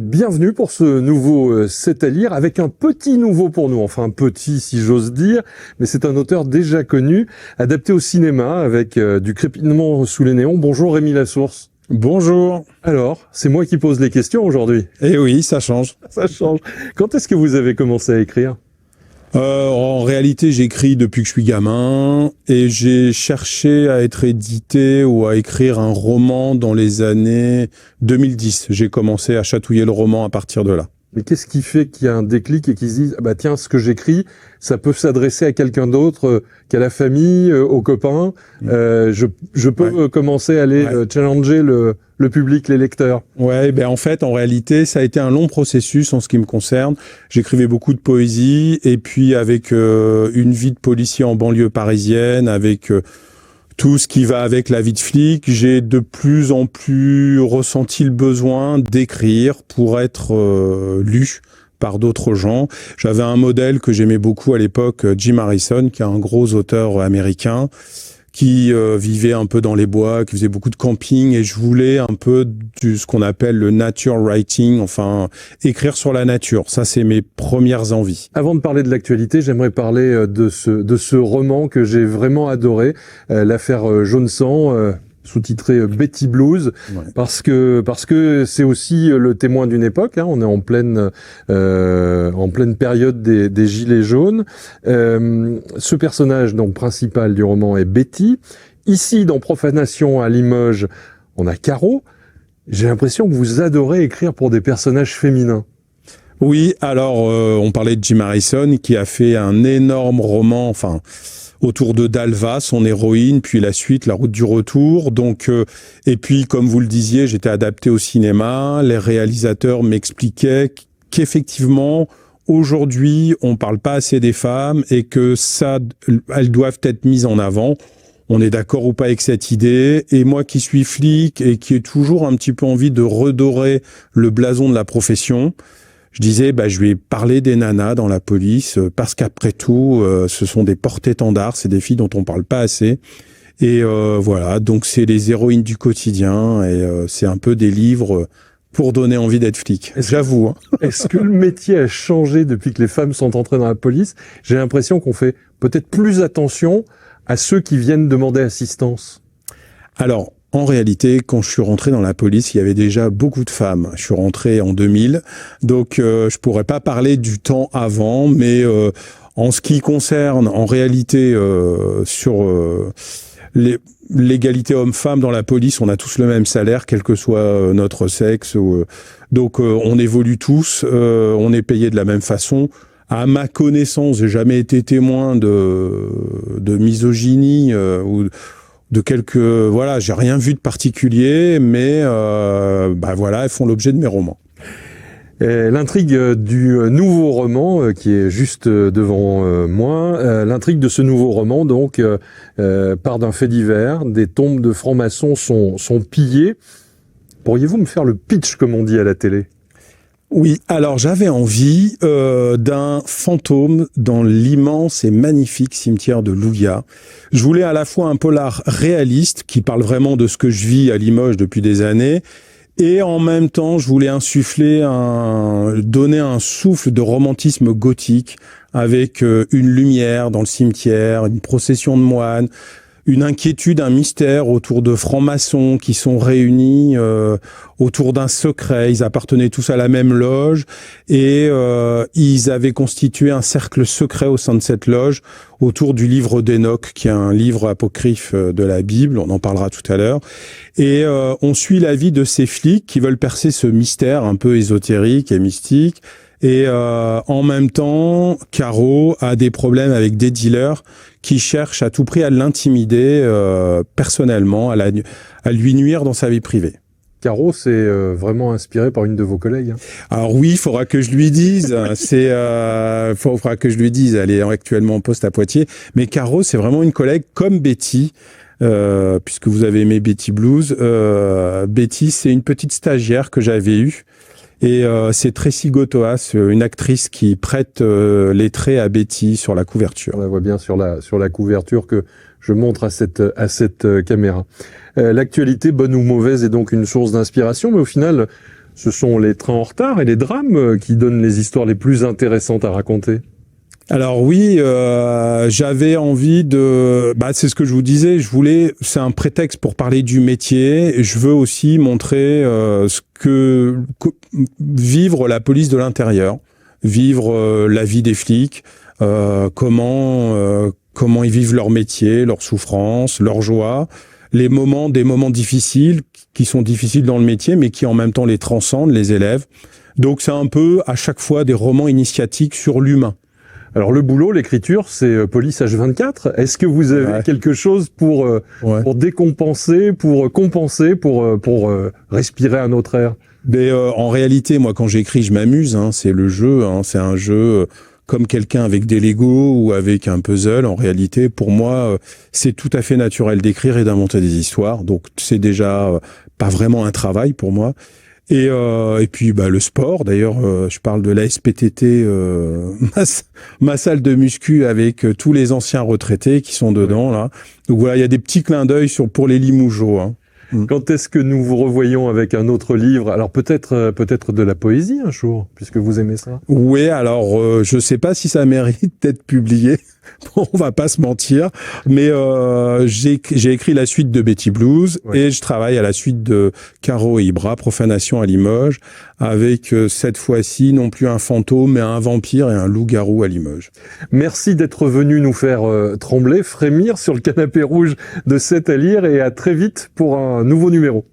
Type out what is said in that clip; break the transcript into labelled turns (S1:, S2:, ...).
S1: bienvenue pour ce nouveau C'est à lire, avec un petit nouveau pour nous, enfin un petit si j'ose dire, mais c'est un auteur déjà connu, adapté au cinéma avec du crépitement sous les néons. Bonjour Rémi Lasource.
S2: Bonjour.
S1: Alors, c'est moi qui pose les questions aujourd'hui.
S2: Eh oui, ça change.
S1: Ça change. Quand est-ce que vous avez commencé à écrire ?
S2: En réalité, j'écris depuis que je suis gamin et j'ai cherché à être édité ou à écrire un roman dans les années 2010. J'ai commencé à chatouiller le roman à partir de là.
S1: Mais qu'est-ce qui fait qu'il y a un déclic et qu'ils se disent « Ah bah tiens, ce que j'écris, ça peut s'adresser à quelqu'un d'autre qu'à la famille, aux copains. Je peux commencer à aller challenger le public, les lecteurs. »
S2: Ouais, ben en fait, en réalité, ça a été un long processus en ce qui me concerne. J'écrivais beaucoup de poésie et puis avec une vie de policier en banlieue parisienne, avec tout ce qui va avec la vie de flic, j'ai de plus en plus ressenti le besoin d'écrire pour être lu par d'autres gens. J'avais un modèle que j'aimais beaucoup à l'époque, Jim Harrison, qui est un gros auteur américain, qui vivait un peu dans les bois, qui faisait beaucoup de camping, et je voulais un peu ce qu'on appelle le nature writing, enfin écrire sur la nature. Ça, c'est mes premières envies.
S1: Avant de parler de l'actualité, j'aimerais parler de ce roman que j'ai vraiment adoré, l'affaire Jaune Sang, sous-titré Betty Blues, parce que c'est aussi le témoin d'une époque. On est en pleine période des Gilets jaunes. Ce personnage donc principal du roman est Betty. Ici, dans Profanation à Limoges, on a Caro. J'ai l'impression que vous adorez écrire pour des personnages féminins.
S2: Oui, alors on parlait de Jim Harrison qui a fait un énorme roman, enfin autour de Dalva, son héroïne, puis la suite, La Route du Retour. Donc, et puis, comme vous le disiez, j'étais adapté au cinéma. Les réalisateurs m'expliquaient qu'effectivement, aujourd'hui, on parle pas assez des femmes et que ça, elles doivent être mises en avant. On est d'accord ou pas avec cette idée. Et moi qui suis flic et qui ai toujours un petit peu envie de redorer le blason de la profession, je disais, je vais parler des nanas dans la police, parce qu'après tout, ce sont des porte-étendards, c'est des filles dont on parle pas assez. Et voilà, donc c'est les héroïnes du quotidien, et c'est un peu des livres pour donner envie d'être flic, j'avoue.
S1: Est-ce que le métier a changé depuis que les femmes sont entrées dans la police ? J'ai l'impression qu'on fait peut-être plus attention à ceux qui viennent demander assistance.
S2: Alors, en réalité, quand je suis rentré dans la police, il y avait déjà beaucoup de femmes. Je suis rentré en 2000, donc je pourrais pas parler du temps avant, mais en ce qui concerne, en réalité, sur l'égalité homme-femme dans la police, on a tous le même salaire, quel que soit notre sexe. Donc on évolue tous, on est payé de la même façon. À ma connaissance, j'ai jamais été témoin de misogynie ou de voilà, j'ai rien vu de particulier, mais voilà, elles font l'objet de mes romans.
S1: L'intrigue du nouveau roman qui est juste devant moi, l'intrigue de ce nouveau roman donc part d'un fait divers, des tombes de francs-maçons sont pillées. Pourriez-vous me faire le pitch comme on dit à la télé ?
S2: Oui, alors j'avais envie d'un fantôme dans l'immense et magnifique cimetière de Louia. Je voulais à la fois un polar réaliste qui parle vraiment de ce que je vis à Limoges depuis des années, et en même temps je voulais donner un souffle de romantisme gothique avec une lumière dans le cimetière, une procession de moines, une inquiétude, un mystère autour de francs-maçons qui sont réunis autour d'un secret. Ils appartenaient tous à la même loge et ils avaient constitué un cercle secret au sein de cette loge autour du livre d'Enoch, qui est un livre apocryphe de la Bible. On en parlera tout à l'heure. Et on suit la vie de ces flics qui veulent percer ce mystère un peu ésotérique et mystique. Et en même temps, Caro a des problèmes avec des dealers qui cherchent à tout prix à l'intimider personnellement, à lui nuire dans sa vie privée.
S1: Caro, c'est vraiment inspiré par une de vos collègues.
S2: Alors oui, il faudra que je lui dise. Faudra que je lui dise. Elle est actuellement en poste à Poitiers. Mais Caro, c'est vraiment une collègue comme Betty. Puisque vous avez aimé Betty Blues. Betty, c'est une petite stagiaire que j'avais eue. Et c'est Tracy Gotoas, une actrice qui prête les traits à Betty sur la couverture.
S1: On la voit bien sur la couverture que je montre à cette caméra. L'actualité, bonne ou mauvaise, est donc une source d'inspiration, mais au final, ce sont les trains en retard et les drames qui donnent les histoires les plus intéressantes à raconter.
S2: Alors oui, j'avais envie de... c'est ce que je vous disais, c'est un prétexte pour parler du métier. Je veux aussi montrer vivre la police de l'intérieur, vivre la vie des flics, comment ils vivent leur métier, leurs souffrances, leurs joies, des moments difficiles qui sont difficiles dans le métier, mais qui en même temps les transcendent, les élèves. Donc c'est un peu à chaque fois des romans initiatiques sur l'humain.
S1: Alors le boulot, l'écriture, c'est Police H24. Est-ce que vous avez quelque chose pour décompenser, pour compenser, pour respirer un autre air?
S2: Mais en réalité, moi, quand j'écris, je m'amuse. C'est le jeu. C'est un jeu comme quelqu'un avec des Legos ou avec un puzzle. En réalité, pour moi, c'est tout à fait naturel d'écrire et d'inventer des histoires. Donc c'est déjà pas vraiment un travail pour moi. Et puis le sport, d'ailleurs, je parle de la SPTT, ma salle de muscu avec tous les anciens retraités qui sont dedans là. Donc voilà, il y a des petits clins d'œil pour les Limougeaux.
S1: Quand est-ce que nous vous revoyons avec un autre livre? Alors peut-être de la poésie un jour, puisque vous aimez ça.
S2: Oui, alors je sais pas si ça mérite d'être publié. Bon, on va pas se mentir, mais j'ai écrit la suite de Betty Blues et je travaille à la suite de Caro et Ibra, Profanation à Limoges, avec cette fois-ci non plus un fantôme, mais un vampire et un loup-garou à Limoges.
S1: Merci d'être venu nous faire trembler, frémir sur le canapé rouge de 7 à lire et à très vite pour un nouveau numéro.